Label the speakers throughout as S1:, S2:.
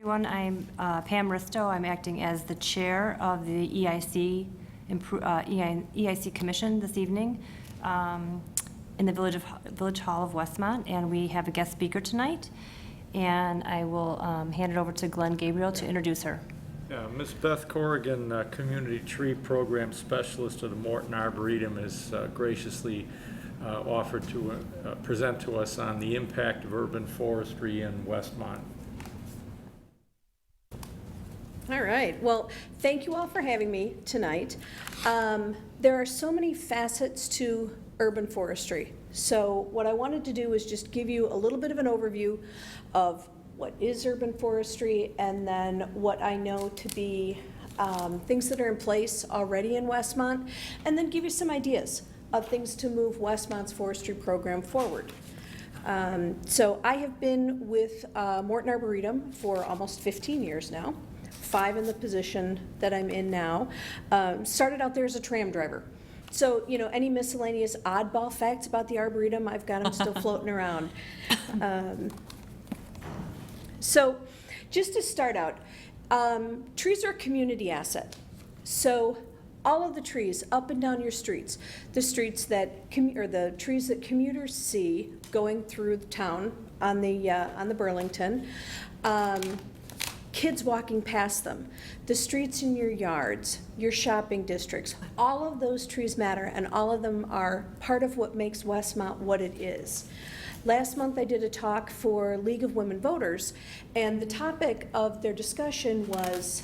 S1: I'm Pam Risto. I'm acting as the chair of the EIC Commission this evening in the Village Hall of Westmont, and we have a guest speaker tonight. And I will hand it over to Glenn Gabriel to introduce her.
S2: Ms. Beth Corrigan, Community Tree Program Specialist of the Morton Arboretum, has graciously offered to present to us on the impact of urban forestry in Westmont.
S3: All right. Well, thank you all for having me tonight. There are so many facets to urban forestry. So what I wanted to do is just give you a little bit of an overview of what is urban forestry, and then what I know to be things that are in place already in Westmont, and then give you some ideas of things to move Westmont's forestry program forward. So I have been with Morton Arboretum for almost 15 years now, 5 in the position that I'm in now. Started out there as a tram driver. So, you know, any miscellaneous oddball facts about the Arboretum, I've got them still floating around. So just to start out, trees are a community asset. So all of the trees up and down your streets, the streets that, the trees that commuters see going through the town on the Burlington, kids walking past them, the streets in your yards, your shopping districts, all of those trees matter, and all of them are part of what makes Westmont what it is. Last month I did a talk for League of Women Voters, and the topic of their discussion was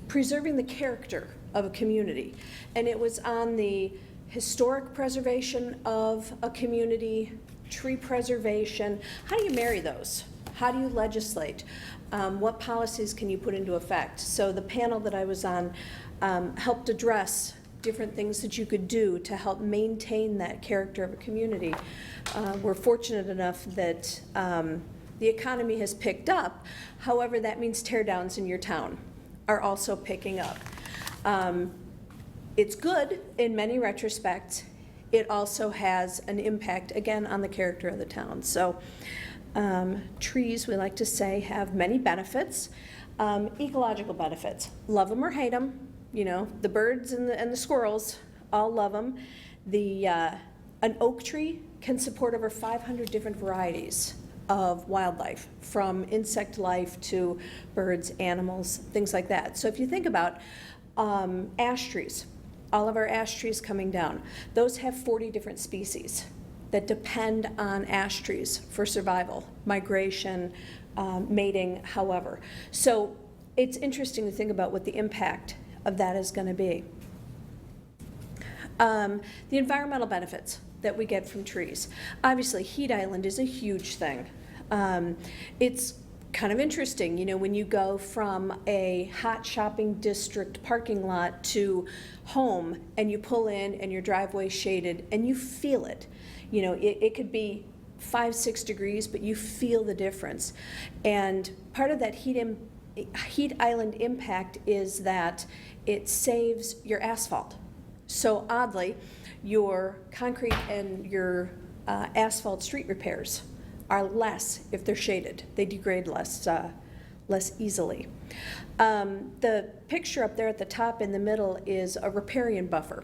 S3: preserving the character of a community. And it was on the historic preservation of a community, tree preservation. How do you marry those? How do you legislate? What policies can you put into effect? So the panel that I was on helped address different things that you could do to help maintain that character of a community. We're fortunate enough that the economy has picked up. However, that means tear downs in your town are also picking up. It's good in many retrospects. It also has an impact, again, on the character of the town. So trees, we like to say, have many benefits. Ecological benefits, love them or hate them. You know, the birds and the squirrels all love them. An oak tree can support over 500 different varieties of wildlife, from insect life to birds, animals, things like that. So if you think about ash trees, all of our ash trees coming down, those have 40 different species that depend on ash trees for survival, migration, mating, however. So it's interesting to think about what the impact of that is going to be. The environmental benefits that we get from trees. Obviously, heat island is a huge thing. It's kind of interesting, you know, when you go from a hot shopping district parking lot to home, and you pull in and your driveway's shaded, and you feel it. You know, it could be 5-6 degrees, but you feel the difference. And part of that heat island impact is that it saves your asphalt. So oddly, your concrete and your asphalt street repairs are less if they're shaded. They degrade less easily. The picture up there at the top in the middle is a riparian buffer.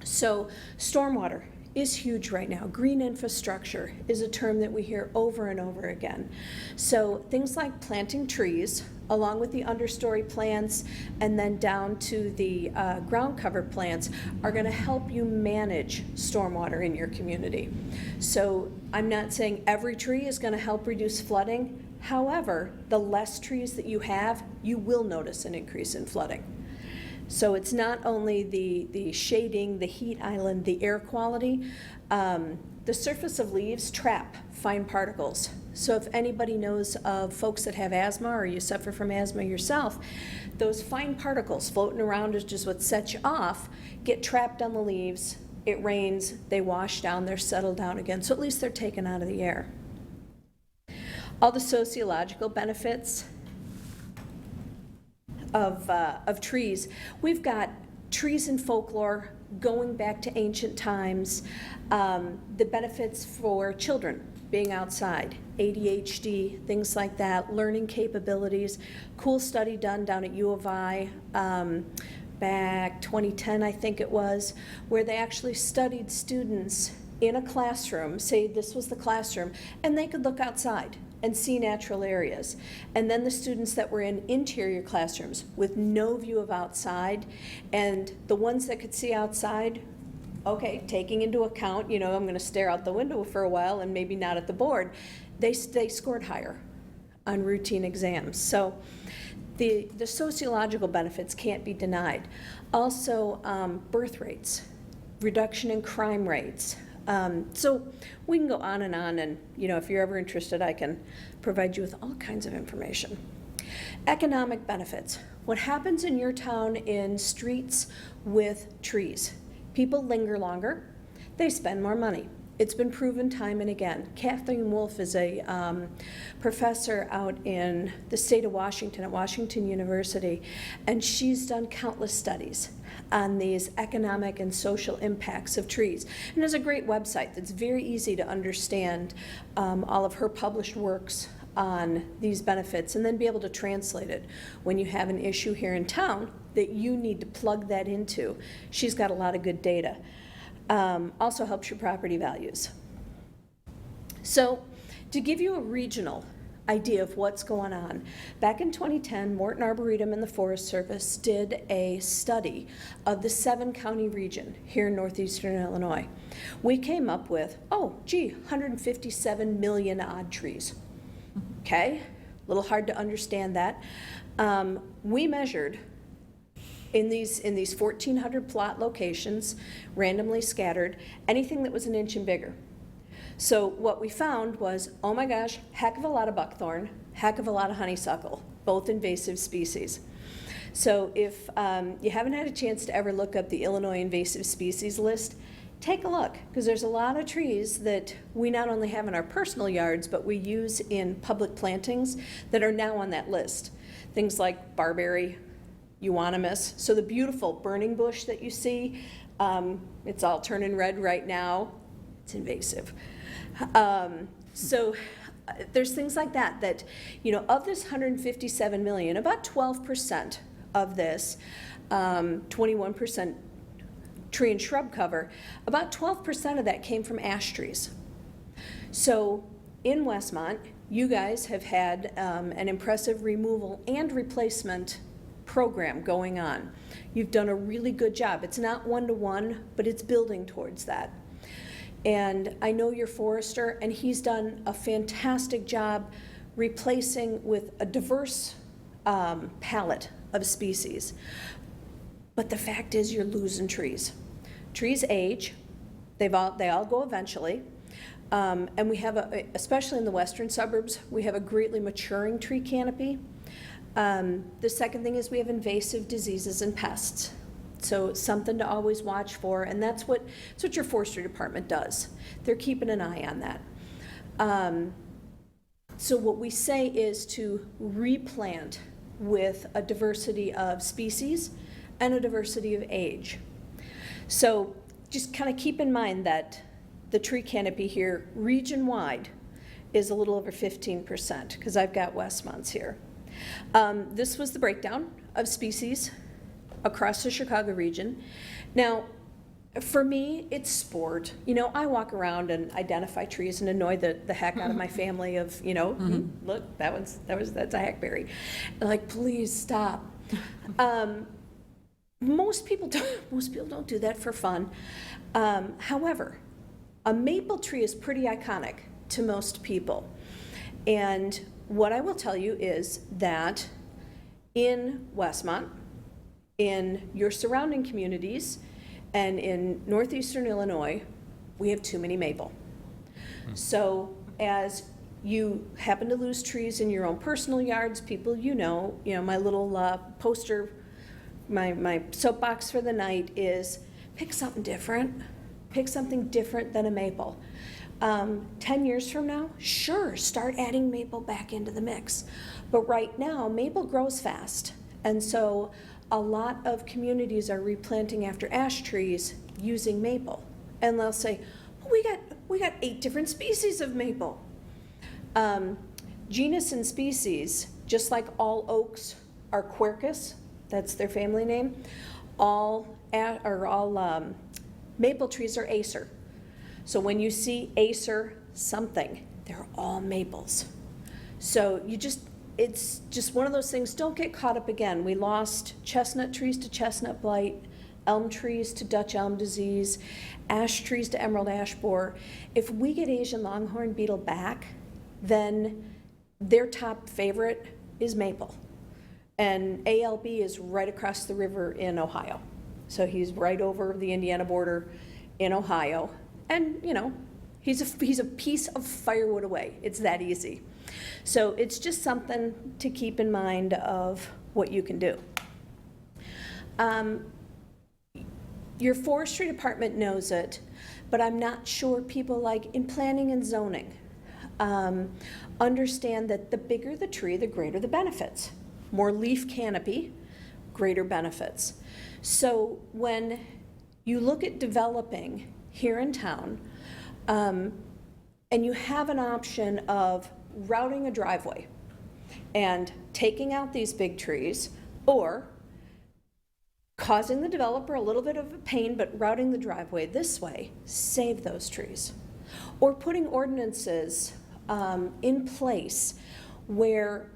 S3: So stormwater is huge right now. Green infrastructure is a term that we hear over and over again. So things like planting trees, along with the understory plants, and then down to the ground cover plants, are going to help you manage stormwater in your community. So I'm not saying every tree is going to help reduce flooding. However, the less trees that you have, you will notice an increase in flooding. So it's not only the shading, the heat island, the air quality. The surface of leaves trap fine particles. So if anybody knows of folks that have asthma, or you suffer from asthma yourself, those fine particles floating around is just what sets you off, get trapped on the leaves. It rains, they wash down, they're settled down again. So at least they're taken out of the air. All the sociological benefits of trees. We've got trees in folklore going back to ancient times, the benefits for children being outside, ADHD, things like that, learning capabilities. Cool study done down at U of I back 2010, I think it was, where they actually studied students in a classroom, say this was the classroom, and they could look outside and see natural areas. And then the students that were in interior classrooms with no view of outside, and the ones that could see outside, okay, taking into account, you know, I'm gonna stare out the window for a while and maybe not at the board, they scored higher on routine exams. So the sociological benefits can't be denied. Also, birth rates, reduction in crime rates. So we can go on, and you know, if you're ever interested, I can provide you with all kinds of information. Economic benefits. What happens in your town in streets with trees? People linger longer, they spend more money. It's been proven time and again. Kathleen Wolf is a professor out in the state of Washington at Washington University, and she's done countless studies on these economic and social impacts of trees. And there's a great website that's very easy to understand all of her published works on these benefits, and then be able to translate it when you have an issue here in town that you need to plug that into. She's got a lot of good data. Also helps your property values. So to give you a regional idea of what's going on, back in 2010, Morton Arboretum and the Forest Service did a study of the 7-county region here in northeastern Illinois. We came up with, 157 million odd trees. Okay, a little hard to understand that. We measured in these 1,400 plot locations, randomly scattered, anything that was an inch and bigger. So what we found was, oh my gosh, heck of a lot of buckthorn, heck of a lot of honeysuckle, both invasive species. So if you haven't had a chance to ever look up the Illinois invasive species list, take a look, because there's a lot of trees that we not only have in our personal yards, but we use in public plantings that are now on that list. Things like barberry, euonymus. So the beautiful burning bush that you see, it's all turning red right now. It's invasive. So there's things like that, you know, of this 157 million, about 12% of this, 21% tree and shrub cover, about 12% of that came from ash trees. So in Westmont, you guys have had an impressive removal and replacement program going on. You've done a really good job. It's not one-to-one, but it's building towards that. And I know your forester, and he's done a fantastic job replacing with a diverse palette of species. But the fact is, you're losing trees. Trees age, they all go eventually. And we have, especially in the western suburbs, we have a greatly maturing tree canopy. The second thing is we have invasive diseases and pests. So something to always watch for, and that's what your forestry department does. They're keeping an eye on that. So what we say is to replant with a diversity of species and a diversity of age. So just kind of keep in mind that the tree canopy here, region-wide, is a little over 15%, because I've got Westmont's here. This was the breakdown of species across the Chicago region. Now, for me, it's sport. You know, I walk around and identify trees and annoy the heck out of my family of, you know, look, that's a hackberry. And like, please stop. Most people don't do that for fun. However, a maple tree is pretty iconic to most people. And what I will tell you is that in Westmont, in your surrounding communities, and in northeastern Illinois, we have too many maple. So as you happen to lose trees in your own personal yards, people you know, my little poster, my soapbox for the night is pick something different. Pick something different than a maple. 10 years from now, sure, start adding maple back into the mix. But right now, maple grows fast. And so a lot of communities are replanting after ash trees using maple. And they'll say, well, we got 8 different species of maple. Genus and species, just like all oaks are Quercus, that's their family name, all maple trees are Acer. So when you see Acer something, they're all maples. So it's just one of those things, don't get caught up again. We lost chestnut trees to chestnut blight, elm trees to Dutch elm disease, ash trees to emerald ash borer. If we get Asian longhorn beetle back, then their top favorite is maple. And ALB is right across the river in Ohio. So he's right over the Indiana border in Ohio. And, you know, he's a piece of firewood away. It's that easy. So it's just something to keep in mind of what you can do. Your forestry department knows it, but I'm not sure people like in planning and zoning understand that the bigger the tree, the greater the benefits. More leaf canopy, greater benefits. So when you look at developing here in town, and you have an option of routing a driveway and taking out these big trees, or causing the developer a little bit of a pain, but routing the driveway this way, save those trees. Or putting ordinances in place where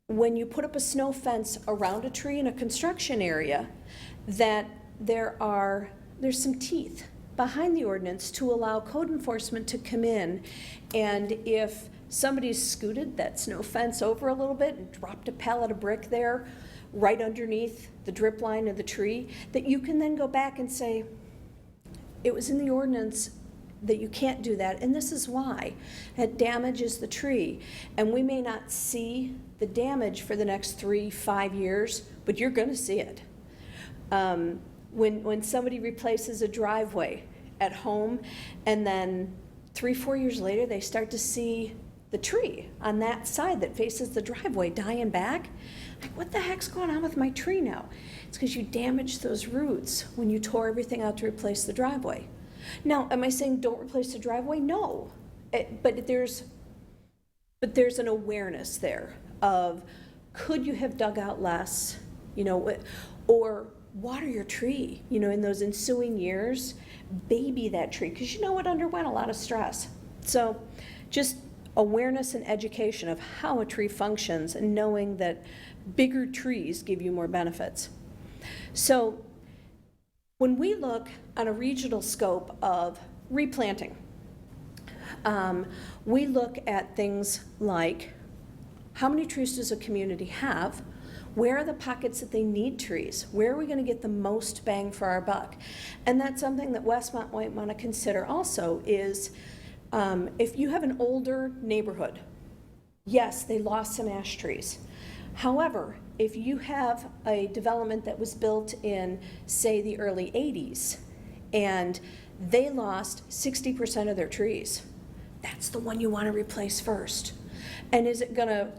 S3: when you put up a snow fence around a tree in a construction area, that there's some teeth behind the ordinance to allow code enforcement to come in, and if somebody's scooted that snow fence over a little bit and dropped a pallet of brick there right underneath the drip line of the tree, that you can then go back and say, it was in the ordinance that you can't do that, and this is why. It damages the tree. And we may not see the damage for the next 3-5 years, but you're gonna see it. When somebody replaces a driveway at home, and then 3-4 years later, they start to see the tree on that side that faces the driveway dying back, like, what the heck's going on with my tree now? It's because you damaged those roots when you tore everything out to replace the driveway. Now, am I saying don't replace the driveway? No, but there's an awareness there of, could you have dug out less, you know, or water your tree, you know, in those ensuing years, baby that tree, because you know it underwent a lot of stress. So just awareness and education of how a tree functions, and knowing that bigger trees give you more benefits. So when we look on a regional scope of replanting, we look at things like, how many trees does a community have? Where are the pockets that they need trees? Where are we going to get the most bang for our buck? And that's something that Westmont might want to consider also is, if you have an older neighborhood, yes, they lost some ash trees. However, if you have a development that was built in, say, the early 80s, and they lost 60% of their trees, that's the one you want to replace first. And is it going to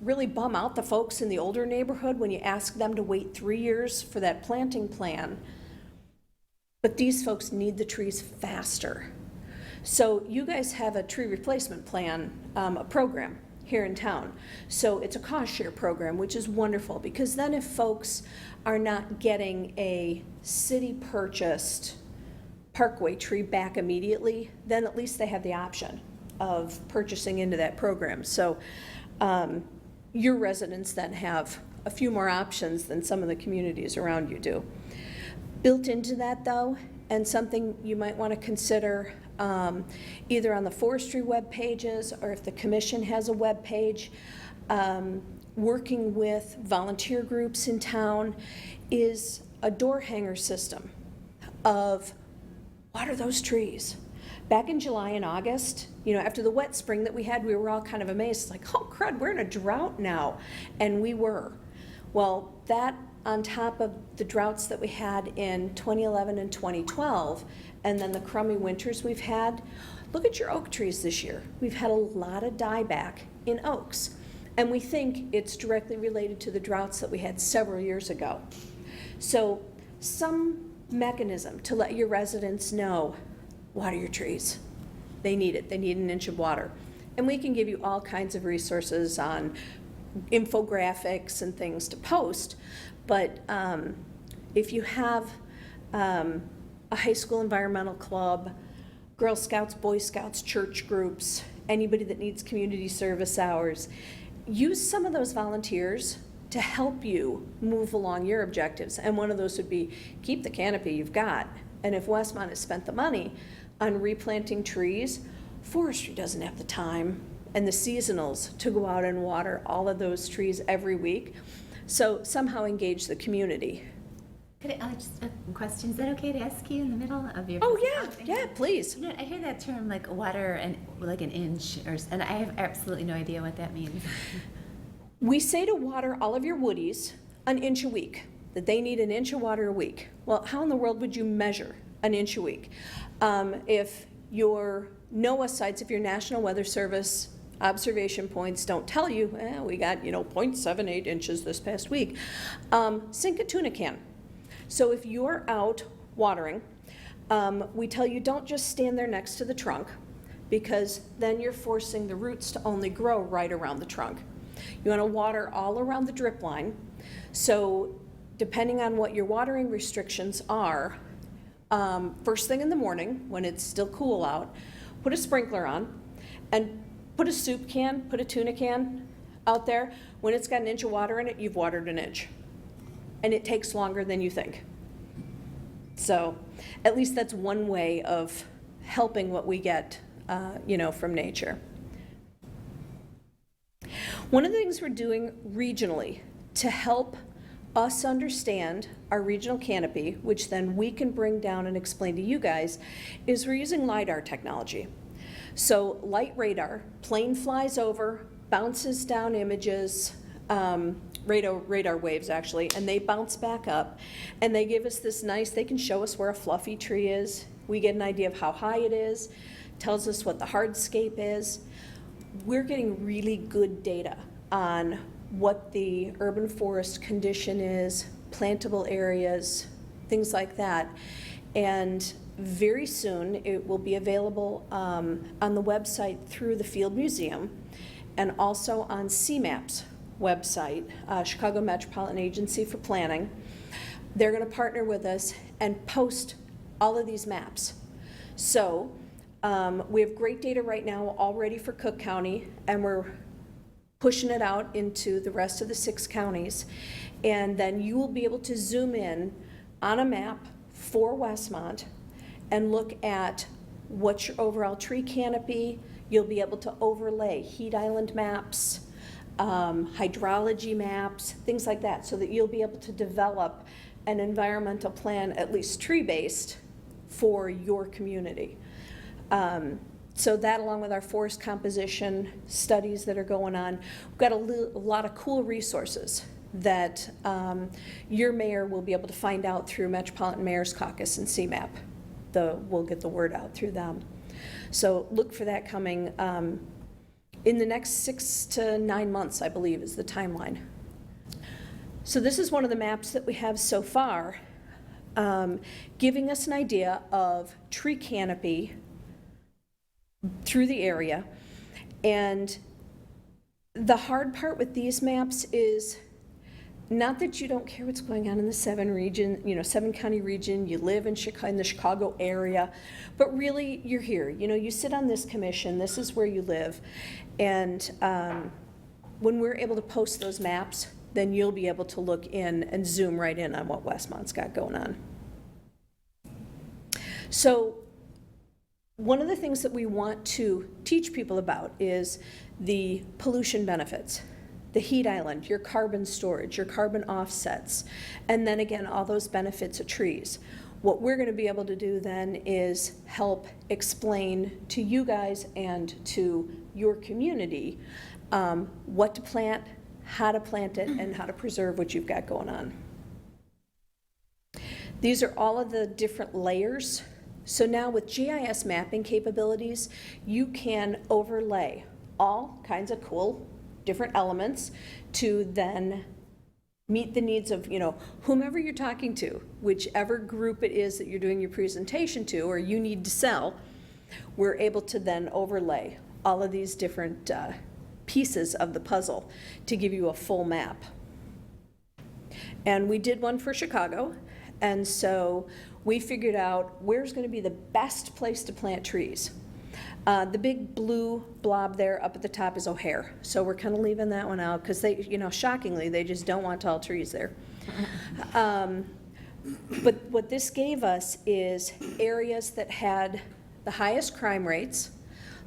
S3: really bum out the folks in the older neighborhood when you ask them to wait 3 years for that planting plan? But these folks need the trees faster. So you guys have a tree replacement plan, a program here in town. So it's a cost share program, which is wonderful, because then if folks are not getting a city purchased Parkway tree back immediately, then at least they have the option of purchasing into that program. So your residents then have a few more options than some of the communities around you do. Built into that though, and something you might want to consider either on the forestry web pages, or if the commission has a web page, working with volunteer groups in town, is a door hanger system of, what are those trees? Back in July and August, you know, after the wet spring that we had, we were all kind of amazed, like, oh crud, we're in a drought now. And we were. Well, that on top of the droughts that we had in 2011 and 2012, and then the crummy winters we've had, look at your oak trees this year. We've had a lot of dieback in oaks. And we think it's directly related to the droughts that we had several years ago. So some mechanism to let your residents know, water your trees. They need it. They need an inch of water. And we can give you all kinds of resources on infographics and things to post, but if you have a high school environmental club, Girl Scouts, Boy Scouts, church groups, anybody that needs community service hours, use some of those volunteers to help you move along your objectives. And one of those would be keep the canopy you've got. And if Westmont has spent the money on replanting trees, Forestry doesn't have the time and the seasonals to go out and water all of those trees every week. So somehow engage the community.
S4: Could I just a question? Is that okay to ask you in the middle of your?
S3: Oh,
S4: presentation?
S3: yeah, please.
S4: You know, I hear that term like water and like an inch, and I have absolutely no idea what that means.
S3: We say to water all of your woodies an inch a week, that they need an inch of water a week. Well, how in the world would you measure an inch a week? If your NOAA sites, if your National Weather Service observation points don't tell you, we got, 0.78 inches this past week, sink a tuna can. So if you're out watering, we tell you don't just stand there next to the trunk, because then you're forcing the roots to only grow right around the trunk. You want to water all around the drip line. So depending on what your watering restrictions are, first thing in the morning when it's still cool out, put a sprinkler on and put a soup can, put a tuna can out there. When it's got an inch of water in it, you've watered an inch. And it takes longer than you think. So at least that's one way of helping what we get, from nature. One of the things we're doing regionally to help us understand our regional canopy, which then we can bring down and explain to you guys, is we're using LiDAR technology. So light radar, plane flies over, bounces down images, radar waves actually, and they bounce back up, and they give us this nice, they can show us where a fluffy tree is. We get an idea of how high it is, tells us what the hardscape is. We're getting really good data on what the urban forest condition is, plantable areas, things like that. And very soon it will be available on the website through the Field Museum and also on CMAP's website, Chicago Metropolitan Agency for Planning. They're going to partner with us and post all of these maps. So we have great data right now already for Cook County, and we're pushing it out into the rest of the 6 counties. And then you will be able to zoom in on a map for Westmont and look at what's your overall tree canopy. You'll be able to overlay heat island maps, hydrology maps, things like that, so that you'll be able to develop an environmental plan, at least tree-based, for your community. So that, along with our forest composition studies that are going on, we've got a lot of cool resources that your mayor will be able to find out through Metropolitan Mayor's Caucus and CMAP. We'll get the word out through them. So look for that coming in the next 6 to 9 months, I believe, is the timeline. So this is one of the maps that we have so far, giving us an idea of tree canopy through the area. And the hard part with these maps is not that you don't care what's going on in the 7 county region, you live in the Chicago area, but really you're here. You sit on this commission, this is where you live. And when we're able to post those maps, then you'll be able to look in and zoom right in on what Westmont's got going on. So one of the things that we want to teach people about is the pollution benefits, the heat island, your carbon storage, your carbon offsets, and then again, all those benefits of trees. What we're going to be able to do then is help explain to you guys and to your community what to plant, how to plant it, and how to preserve what you've got going on. These are all of the different layers. So now with GIS mapping capabilities, you can overlay all kinds of cool different elements to then meet the needs of, whomever you're talking to, whichever group it is that you're doing your presentation to or you need to sell. we're able to then overlay all of these different pieces of the puzzle to give you a full map. And we did one for Chicago, and so we figured out where's going to be the best place to plant trees. The big blue blob there up at the top is O'Hare, so we're kind of leaving that one out because they, shockingly, they just don't want tall trees there. But what this gave us is areas that had the highest crime rates,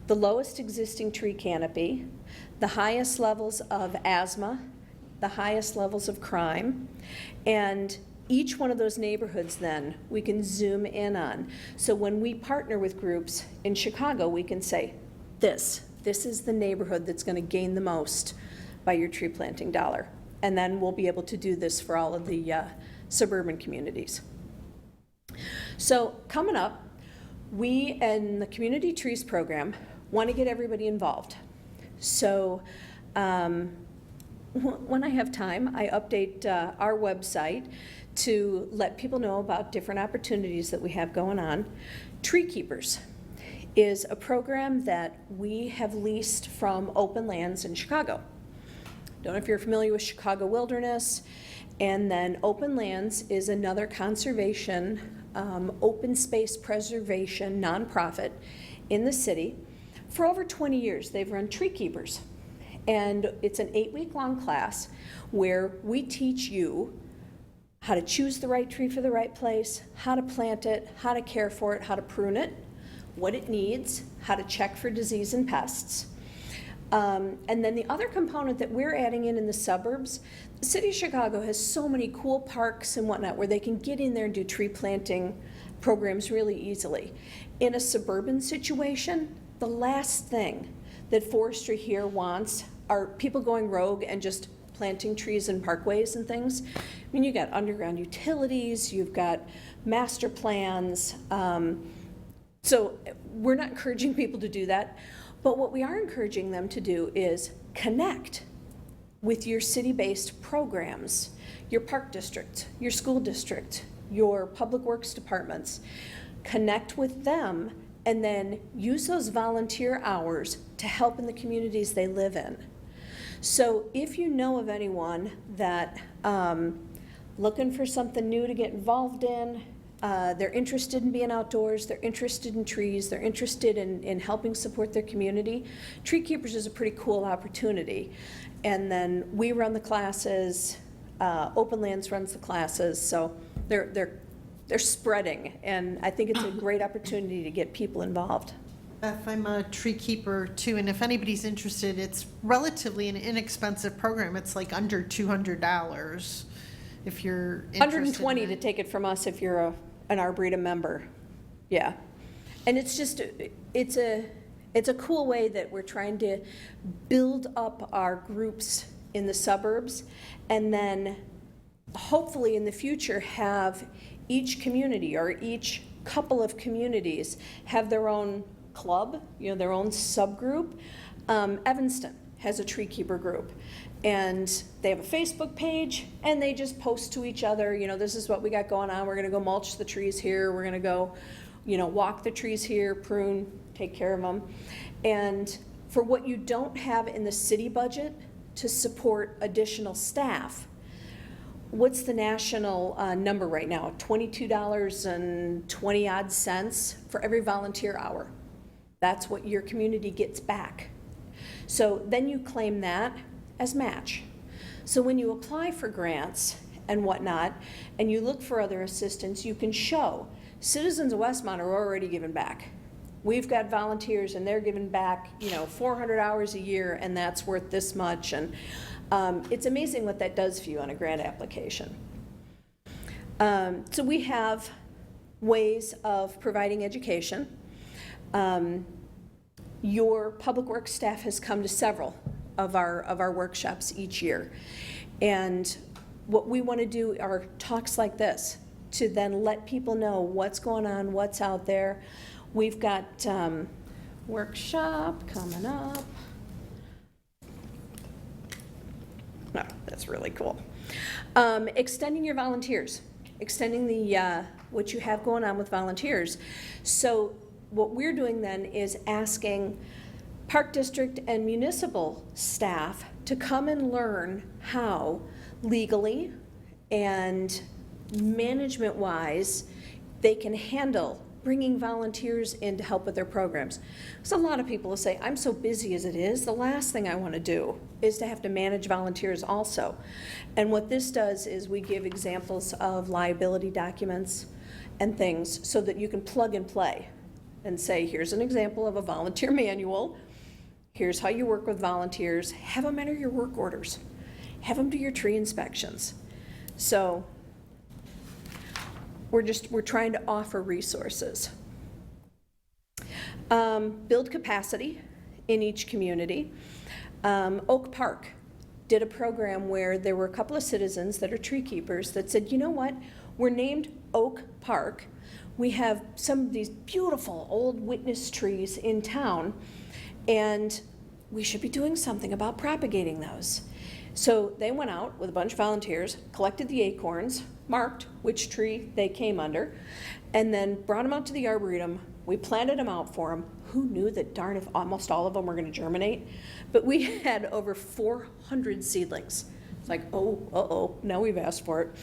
S3: the lowest existing tree canopy, the highest levels of asthma, the highest levels of crime, and each one of those neighborhoods then we can zoom in on. So when we partner with groups in Chicago, we can say, this is the neighborhood that's going to gain the most by your tree planting dollar. And then we'll be able to do this for all of the suburban communities. So coming up, we in the Community Trees program want to get everybody involved. So when I have time, I update our website to let people know about different opportunities that we have going on. Tree Keepers is a program that we have leased from Open Lands in Chicago. Don't know if you're familiar with Chicago Wilderness. And then Open Lands is another conservation, open space preservation nonprofit in the city. For over 20 years, they've run Tree Keepers. And it's an 8-week-long class where we teach you how to choose the right tree for the right place, how to plant it, how to care for it, how to prune it, what it needs, how to check for disease and pests. And then the other component that we're adding in the suburbs, the city of Chicago has so many cool parks and whatnot where they can get in there and do tree planting programs really easily. In a suburban situation, the last thing that Forestry here wants are people going rogue and just planting trees in parkways and things. I mean, you got underground utilities, you've got master plans. So we're not encouraging people to do that. But what we are encouraging them to do is connect with your city-based programs, your park district, your school district, your public works departments. Connect with them and then use those volunteer hours to help in the communities they live in. So if you know of anyone that looking for something new to get involved in, they're interested in being outdoors, they're interested in trees, they're interested in helping support their community, Tree Keepers is a pretty cool opportunity. And then we run the classes, Open Lands runs the classes, so they're spreading, and I think it's a great opportunity to get people involved.
S5: Beth, I'm a tree keeper too, and if anybody's interested, it's relatively an inexpensive program. It's like under $200 if you're interested.
S3: $120 to take it from us if you're an Arboretum member. Yeah. And it's just, it's a cool way that we're trying to build up our groups in the suburbs, and then hopefully in the future have each community or each couple of communities have their own club, their own subgroup. Evanston has a tree keeper group, and they have a Facebook page, and they just post to each other, this is what we got going on. We're going to go mulch the trees here. We're going to go, walk the trees here, prune, take care of them. And for what you don't have in the city budget to support additional staff, what's the national number right now? $22.20 odd cents for every volunteer hour. That's what your community gets back. So then you claim that as match. So when you apply for grants and whatnot, and you look for other assistance, you can show citizens of Westmont are already giving back. We've got volunteers and they're giving back, 400 hours a year, and that's worth this much. And it's amazing what that does for you on a grant application. So we have ways of providing education. Your public works staff has come to several of our workshops each year. And what we want to do are talks like this to then let people know what's going on, what's out there. We've got workshop coming up. Oh, that's really cool. Extending your volunteers, extending the what you have going on with volunteers. So what we're doing then is asking Park District and municipal staff to come and learn how legally and management-wise they can handle bringing volunteers in to help with their programs. Because a lot of people will say, I'm so busy as it is, the last thing I want to do is to have to manage volunteers also. And what this does is we give examples of liability documents and things so that you can plug and play and say, here's an example of a volunteer manual, here's how you work with volunteers, have them enter your work orders, have them do your tree inspections. So we're trying to offer resources. Build capacity in each community. Oak Park did a program where there were a couple of citizens that are tree keepers that said, you know what, we're named Oak Park. We have some of these beautiful old witness trees in town, and we should be doing something about propagating those. So they went out with a bunch of volunteers, collected the acorns, marked which tree they came under, and then brought them out to the Arboretum. We planted them out for them. Who knew that darn if almost all of them were going to germinate? But we had over 400 seedlings. It's like, oh, now we've asked for it.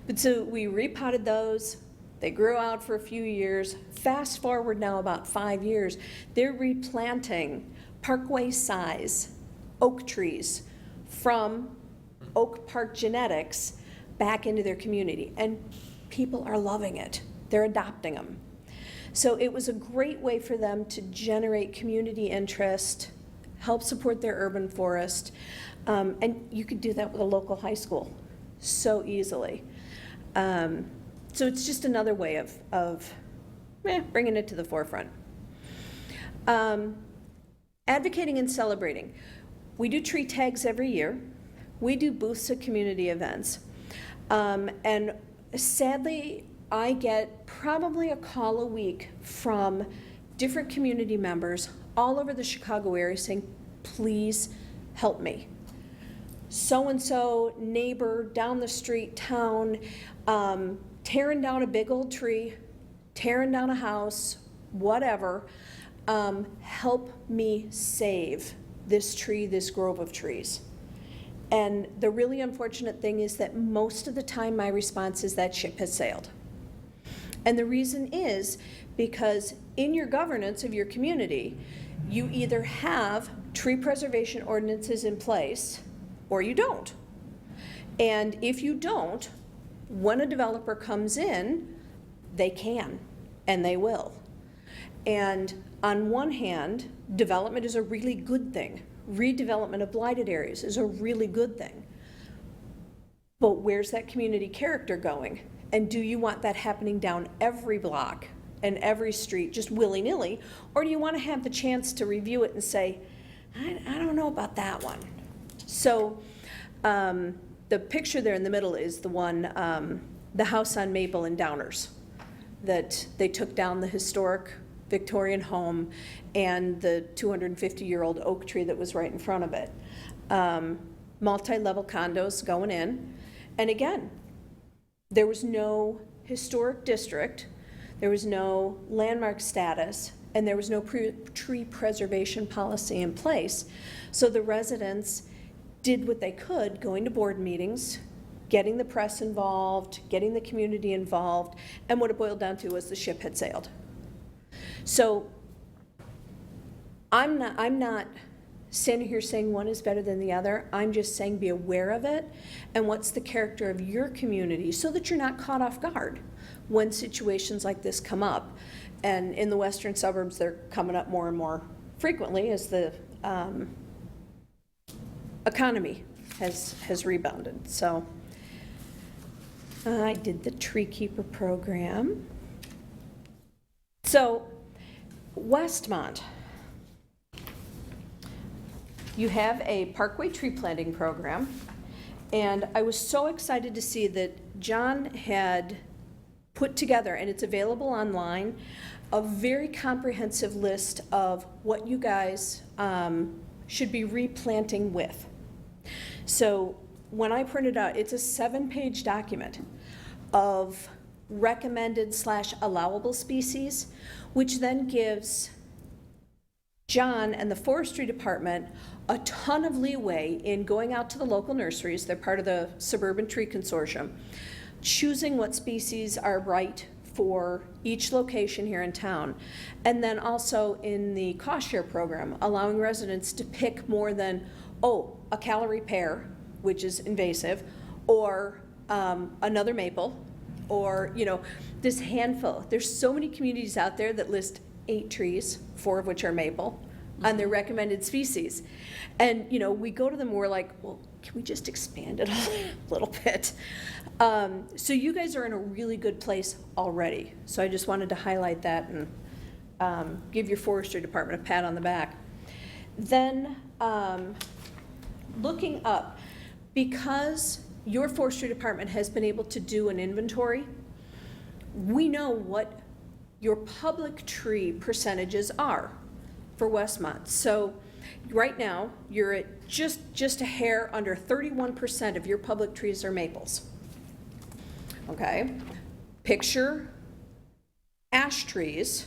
S3: But so we repotted those. They grew out for a few years. Fast forward now about 5 years, they're replanting Parkway size oak trees from Oak Park genetics back into their community. And people are loving it. They're adopting them. So it was a great way for them to generate community interest, help support their urban forest, and you could do that with a local high school so easily. So it's just another way of bringing it to the forefront. Advocating and celebrating. We do tree tags every year. We do booths at community events. And sadly, I get probably a call a week from different community members all over the Chicago area saying, please help me. So-and-so neighbor down the street, town, tearing down a big old tree, tearing down a house, whatever, help me save this tree, this grove of trees. And the really unfortunate thing is that most of the time my response is that ship has sailed. And the reason is because in your governance of your community, you either have tree preservation ordinances in place or you don't. And if you don't, when a developer comes in, they can and they will. And on one hand, development is a really good thing. Redevelopment of blighted areas is a really good thing. But where's that community character going? And do you want that happening down every block and every street just willy-nilly? Or do you want to have the chance to review it and say, I don't know about that one. So the picture there in the middle is the one, the house on Maple and Downers, that they took down the historic Victorian home and the 250-year-old oak tree that was right in front of it. Multi-level condos going in. And again, there was no historic district, there was no landmark status, and there was no tree preservation policy in place. So the residents did what they could, going to board meetings, getting the press involved, getting the community involved, and what it boiled down to was the ship had sailed. So I'm not standing here saying one is better than the other. I'm just saying be aware of it and what's the character of your community so that you're not caught off guard when situations like this come up. And in the western suburbs, they're coming up more and more frequently as the economy has rebounded. So I did the tree keeper program. So Westmont, you have a Parkway tree planting program, and I was so excited to see that John had put together, and it's available online, a very comprehensive list of what you guys should be replanting with. So when I printed out, it's a 7-page document of recommended/allowable species, which then gives John and the Forestry Department a ton of leeway in going out to the local nurseries, they're part of the Suburban Tree Consortium, choosing what species are right for each location here in town. And then also in the cost share program, allowing residents to pick more than, a Callery pear, which is invasive, or another maple, or, this handful. There's so many communities out there that list 8 trees, 4 of which are maple, on their recommended species. And, we go to them, we're like, well, can we just expand it a little bit? So you guys are in a really good place already. So I just wanted to highlight that and give your forestry department a pat on the back. Then, looking up, because your forestry department has been able to do an inventory, we know what your public tree percentages are for Westmont. So right now, you're at just a hair under 31% of your public trees are maples. Okay? Picture ash trees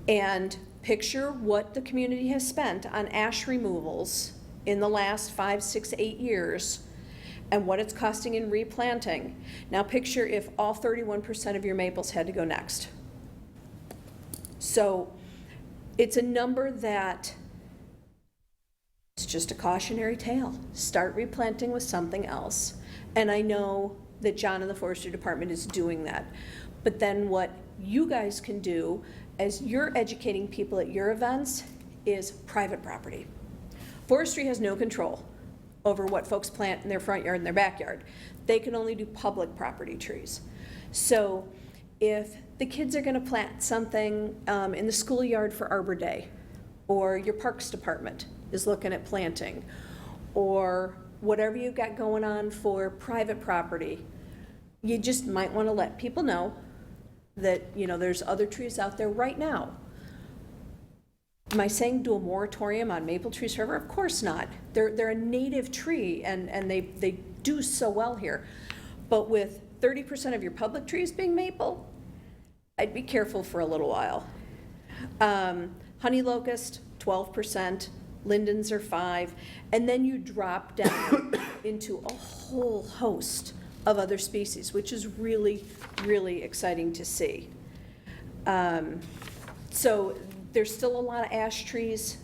S3: and picture what the community has spent on ash removals in the last 5, 6, 8 years and what it's costing in replanting. Now picture if all 31% of your maples had to go next. So it's a number that it's just a cautionary tale. Start replanting with something else. And I know that John and the Forestry Department is doing that. But then what you guys can do as you're educating people at your events is private property. Forestry has no control over what folks plant in their front yard and their backyard. They can only do public property trees. So if the kids are gonna plant something in the schoolyard for Arbor Day, or your Parks Department is looking at planting, or whatever you've got going on for private property, you just might wanna let people know that, there's other trees out there right now. Am I saying do a moratorium on maple trees forever? Of course not. They're a native tree and they do so well here. But with 30% of your public trees being maple, I'd be careful for a little while. Honey locust, 12%, lindens are 5%, and then you drop down into a whole host of other species, which is really, really exciting to see. So there's still a lot of ash trees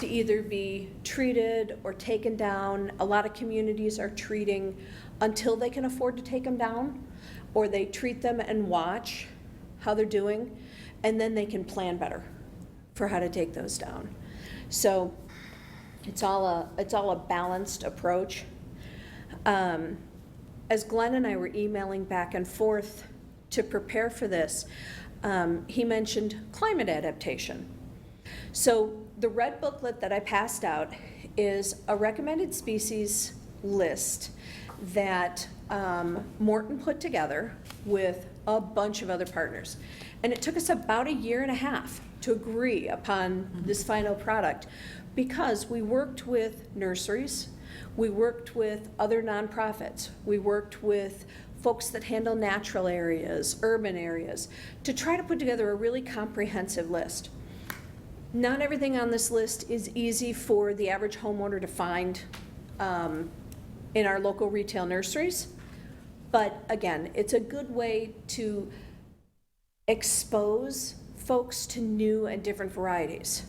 S3: to either be treated or taken down. A lot of communities are treating until they can afford to take them down, or they treat them and watch how they're doing, and then they can plan better for how to take those down. So it's all a balanced approach. As Glenn and I were emailing back and forth to prepare for this, he mentioned climate adaptation. So the red booklet that I passed out is a recommended species list that Morton put together with a bunch of other partners. And it took us about 1.5 years to agree upon this final product, because we worked with nurseries, we worked with other nonprofits, we worked with folks that handle natural areas, urban areas, to try to put together a really comprehensive list. Not everything on this list is easy for the average homeowner to find in our local retail nurseries, but again, it's a good way to expose folks to new and different varieties.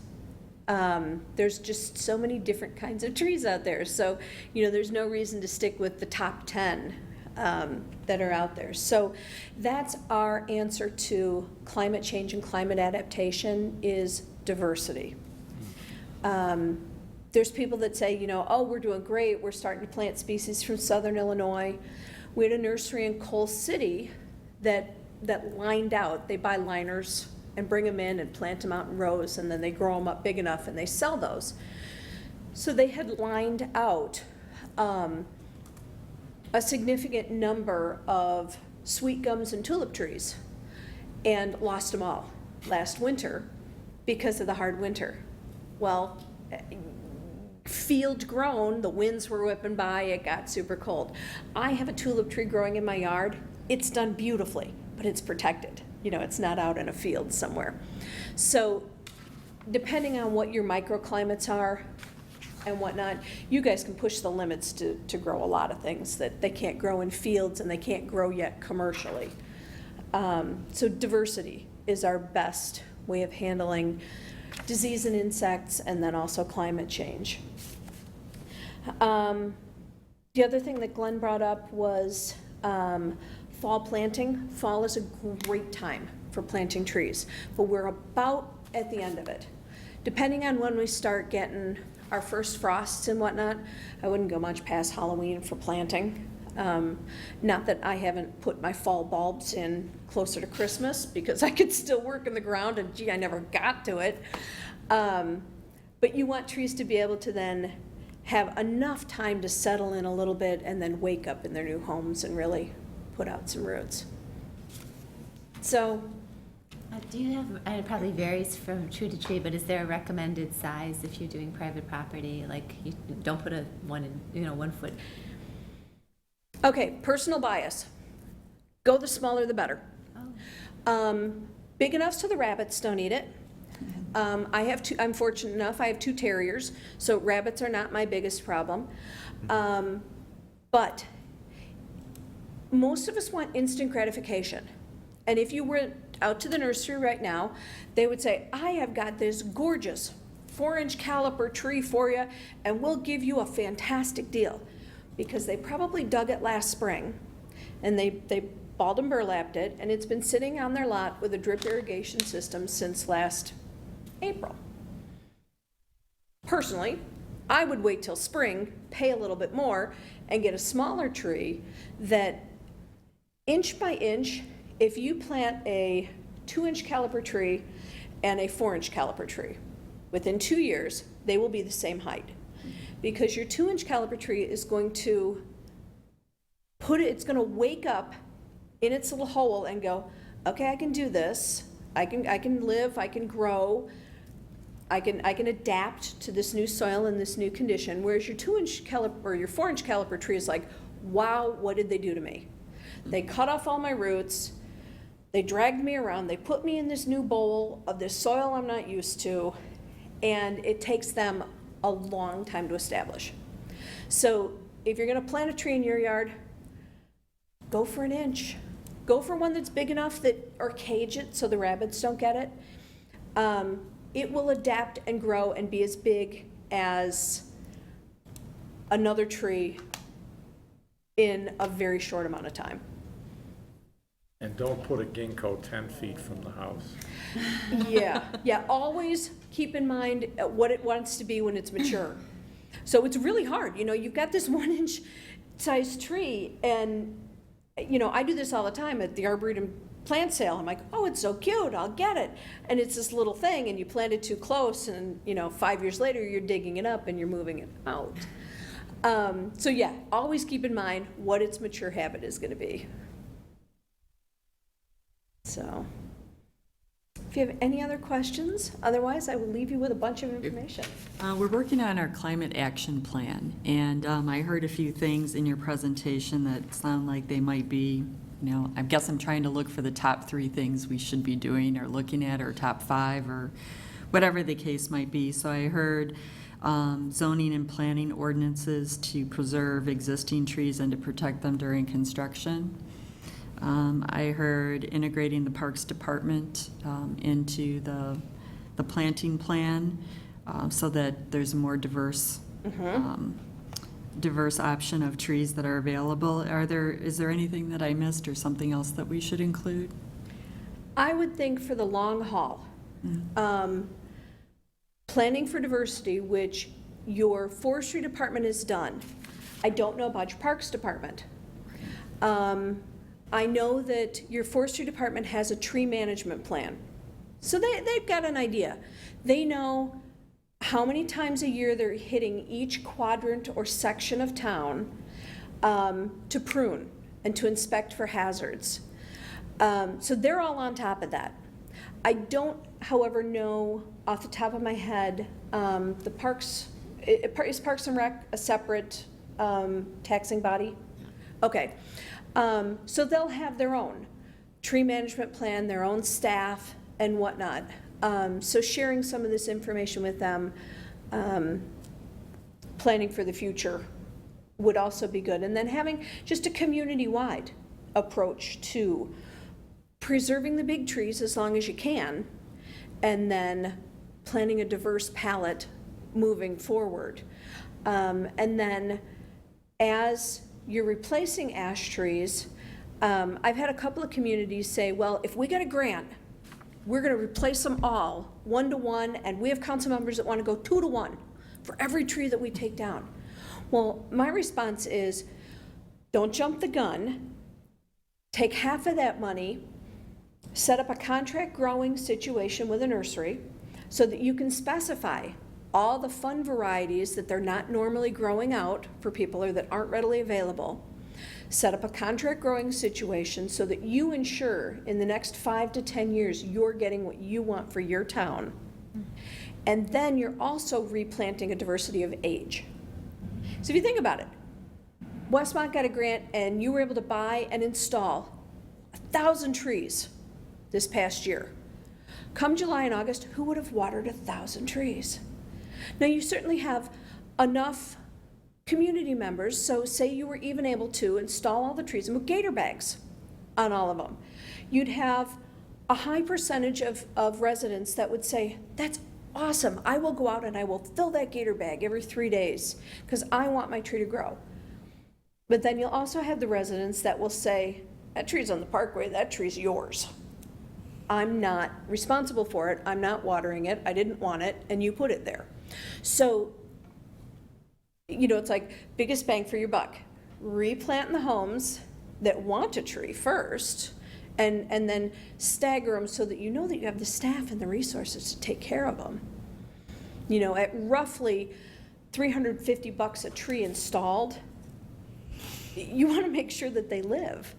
S3: There's just so many different kinds of trees out there, so there's no reason to stick with the top 10 that are out there. So that's our answer to climate change and climate adaptation is diversity. There's people that say, oh, we're doing great, we're starting to plant species from Southern Illinois. We had a nursery in Coal City that lined out, they buy liners and bring them in and plant them out in rows, and then they grow them up big enough and they sell those. So they had lined out a significant number of sweet gums and tulip trees and lost them all last winter because of the hard winter. Well, field grown, the winds were whipping by, it got super cold. I have a tulip tree growing in my yard it's done beautifully, but it's protected. You know, it's not out in a field somewhere. So depending on what your microclimates are and whatnot, you guys can push the limits to grow a lot of things that they can't grow in fields and they can't grow yet commercially. So diversity is our best way of handling disease and insects, and then also climate change. The other thing that Glenn brought up was fall planting. Fall is a great time for planting trees, but we're about at the end of it. Depending on when we start getting our first frosts and whatnot, I wouldn't go much past Halloween for planting. Not that I haven't put my fall bulbs in closer to Christmas, because I could still work in the ground, and gee, I never got to it. But you want trees to be able to then have enough time to settle in a little bit and then wake up in their new homes and really put out some roots. So,
S4: Do you have, and it probably varies from tree to tree, but is there a recommended size if you're doing private property? Like, you don't put a 1 foot.
S3: okay, personal bias. Go the smaller the better.
S4: Oh.
S3: Big enough so the rabbits don't eat it. I'm fortunate enough, I have 2 terriers, so rabbits are not my biggest problem. But most of us want instant gratification. And if you were out to the nursery right now, they would say, I have got this gorgeous 4-inch caliper tree for you, and we'll give you a fantastic deal. Because they probably dug it last spring, and they balled and burlapped it, and it's been sitting on their lot with a drip irrigation system since last April. Personally, I would wait till spring, pay a little bit more, and get a smaller tree that, inch by inch, if you plant a 2-inch caliper tree and a 4-inch caliper tree, within 2 years, they will be the same height. Because your 2-inch caliper tree is going to it's going to wake up in its little hole and go, okay, I can do this. I can live, I can grow, I can adapt to this new soil and this new condition. Whereas your 2-inch caliper, or your 4-inch caliper tree is like, wow, what did they do to me? They cut off all my roots, they dragged me around, they put me in this new bowl of this soil I'm not used to, and it takes them a long time to establish. So if you're gonna plant a tree in your yard, go for 1 inch. Go for one that's big enough or cage it so the rabbits don't get it. It will adapt and grow and be as big as another tree in a very short amount of time.
S2: And don't put a ginkgo 10 feet from the house.
S3: Yeah, always keep in mind what it wants to be when it's mature. So it's really hard, you've got this 1-inch sized tree, and I do this all the time at the Arboretum plant sale. I'm like, oh, it's so cute, I'll get it. And it's this little thing, and you plant it too close, and 5 years later you're digging it up and you're moving it out. So yeah, always keep in mind what its mature habit is going to be. So, if you have any other questions, otherwise I will leave you with a bunch of information.
S6: We're working on our climate action plan, and I heard a few things in your presentation that sound like they might be, I guess I'm trying to look for the top 3 things we should be doing or looking at, or top 5, or whatever the case might be. So I heard zoning and planning ordinances to preserve existing trees and to protect them during construction. I heard integrating the Parks Department into the planting plan so that there's a more diverse option of trees that are available. Is there anything that I missed or something else that we should include?
S3: I would think for the long haul, planning for diversity, which your Forestry Department has done. I don't know about your Parks Department. I know that your Forestry Department has a tree management plan. So they've got an idea. They know how many times a year they're hitting each quadrant or section of town to prune and to inspect for hazards. So they're all on top of that. I don't, however, know off the top of my head, the Parks, is Parks and Rec a separate taxing body? Okay. So they'll have their own tree management plan, their own staff and whatnot. So sharing some of this information with them, planning for the future would also be good. And then having just a community-wide approach to preserving the big trees as long as you can, and then planting a diverse palette moving forward. And then as you're replacing ash trees, I've had a couple of communities say, well, if we get a grant, we're gonna replace them all 1-to-1, and we have council members that wanna go 2-to-1 for every tree that we take down. Well, my response is, don't jump the gun, take half of that money, set up a contract growing situation with a nursery so that you can specify all the fun varieties that they're not normally growing out for people or that aren't readily available. Set up a contract growing situation so that you ensure in the next 5 to 10 years you're getting what you want for your town. And then you're also replanting a diversity of age. So if you think about it, Westmont got a grant and you were able to buy and install 1,000 trees this past year. Come July and August, who would have watered 1,000 trees? Now you certainly have enough community members, so say you were even able to install all the trees and put gator bags on all of them. You'd have a high percentage of residents that would say, that's awesome, I will go out and I will fill that gator bag every 3 days because I want my tree to grow. But then you'll also have the residents that will say, that tree's on the Parkway, that tree's yours. I'm not responsible for it, I'm not watering it, I didn't want it, and you put it there. So, you know, it's like biggest bang for your buck. Replant in the homes that want a tree first, and then stagger them so that you know that you have the staff and the resources to take care of them. You know, at roughly $350 a tree installed, you want to make sure that they live.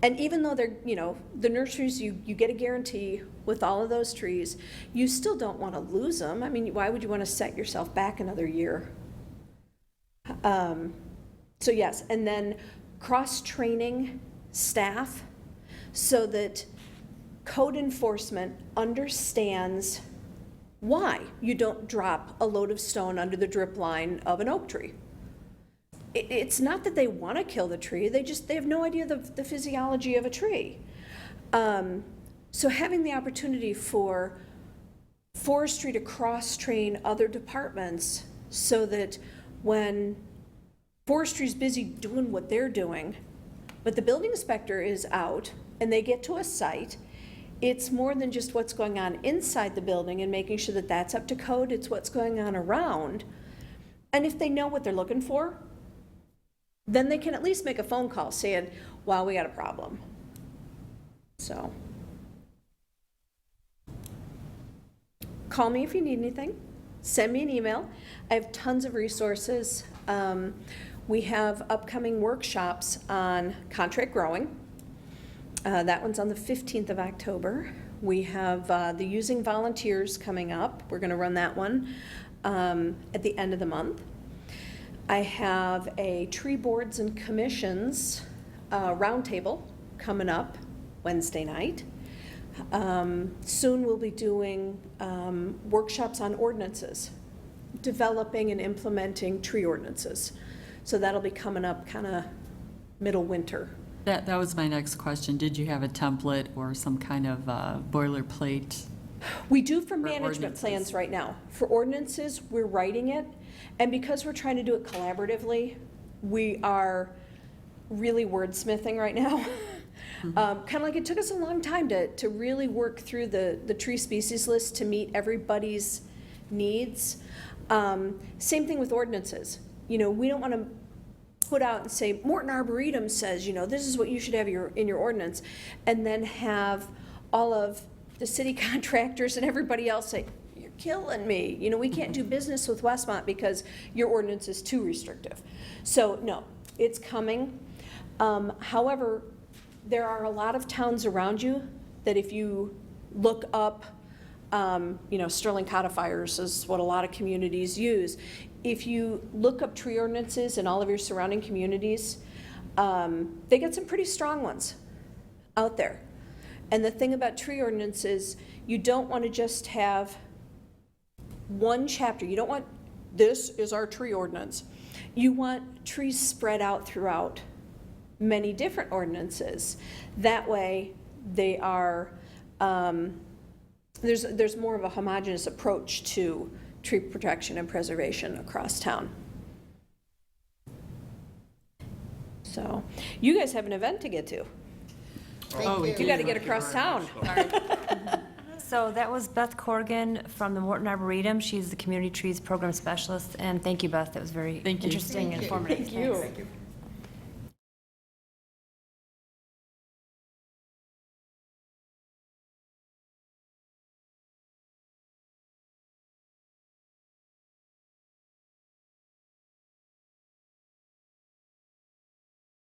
S3: And even though they're, you know, the nurseries, you get a guarantee with all of those trees, you still don't want to lose them. I mean, why would you want to set yourself back another year? So yes, and then cross-training staff so that code enforcement understands why you don't drop a load of stone under the drip line of an oak tree. It's not that they want to kill the tree, they have no idea the physiology of a tree. So having the opportunity for forestry to cross-train other departments so that when forestry's busy doing what they're doing, but the building inspector is out and they get to a site, it's more than just what's going on inside the building and making sure that that's up to code, it's what's going on around. And if they know what they're looking for, then they can at least make a phone call saying, wow, we got a problem. So, call me if you need anything. Send me an email. I have tons of resources. We have upcoming workshops on contract growing. That one's on the 15th of October. We have the Using Volunteers coming up. We're going to run that one at the end of the month. I have a tree boards and commissions roundtable coming up Wednesday night. Soon we'll be doing workshops on ordinances, developing and implementing tree ordinances. So that'll be coming up kind of middle winter.
S6: That was my next question. Did you have a template or some kind of boilerplate?
S3: We do for
S6: For
S3: management
S6: ordinances.
S3: plans right now. For ordinances, we're writing it, and because we're trying to do it collaboratively, we are really wordsmithing right now. Kind of like it took us a long time to really work through the tree species list to meet everybody's needs. Same thing with ordinances. You know, we don't want to put out and say, Morton Arboretum says, you know, this is what you should have in your ordinance, and then have all of the city contractors and everybody else say, you're killing me. You know, we can't do business with Westmont because your ordinance is too restrictive. So no, it's coming. However, there are a lot of towns around you that if you look up, you know, Sterling codifiers is what a lot of communities use. If you look up tree ordinances in all of your surrounding communities, They got some pretty strong ones out there. And the thing about tree ordinances, you don't want to just have one chapter. You don't want, this is our tree ordinance. You want trees spread out throughout many different ordinances. That way, they are, there's more of a homogeneous approach to tree protection and preservation across town. So, you guys have an event to get to.
S6: Oh, we
S3: You
S6: do.
S3: got to get across town.
S1: So that was Beth Corrigan from the Morton Arboretum. She's the Community Trees Program Specialist, and thank you, Beth. That was very
S6: Thank you.
S1: interesting and informative.
S3: Thank you.
S1: Thanks.